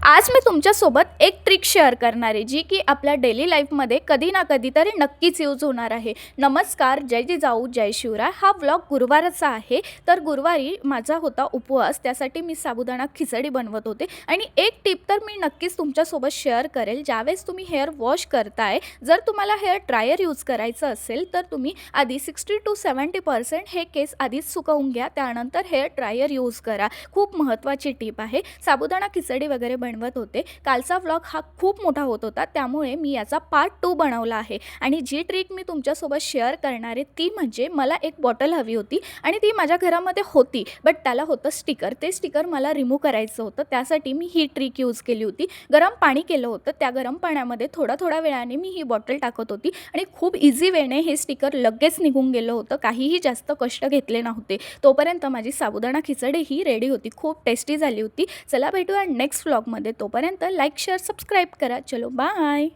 आज मी तुमच्यासोबत एक ट्रिक शेअर करणार आहे, जी की आपल्या डेली लाईफमध्ये कधी ना कधीतरी नक्कीच यूज होणार आहे. नमस्कार, जय जिजाऊ, जय शिवराय. हा व्लॉग गुरुवारचा आहे. तर गुरुवारी माझा होता उपवास, त्यासाठी मी साबुदाणा खिचडी बनवत होते आणि एक टिप तर मी नक्कीच तुमच्यासोबत शेअर करेल. ज्यावेळेस तुम्ही हेअर वॉश करताय, जर तुम्हाला हेअर ड्रायर यूज करायचं असेल, तर तुम्ही आधी 60 to 70% हे केस आधीच सुकवून घ्या. त्यानंतर हेअर ड्रायर यूज करा. खूप महत्त्वाची टिप आहे. साबुदाणा खिचडी वगैरे बनवत होते. कालचा व्लॉग हा खूप मोठा होत होता, त्यामुळे मी याचा पार्ट 2 बनवला आहे. आणि जी ट्रिक मी तुमच्यासोबत शेअर करणार आहे ती म्हणजे मला एक बॉटल हवी होती आणि ती माझ्या घरामध्ये होती, बट त्याला होतं स्टिकर. ते स्टिकर मला रिमूव्ह करायचं होतं. त्यासाठी मी ही ट्रिक यूज केली होती. गरम पाणी केलं होतं. त्या गरम पाण्यामध्ये थोड्या वेळाने मी ही बॉटल टाकत होती आणि खूप इझी वेने हे स्टिकर लगेच निघून गेलं होतं. काहीही जास्त कष्ट घेतले नव्हते. तोपर्यंत माझी साबुदाणा खिचडी ही रेडी होती. खूप टेस्टी झाली होती. चला भेटूया नेक्स्ट व्लॉगमध्ये. तोपर्यंत लाईक, शेअर, सबस्क्राईब करा. चलो बाय.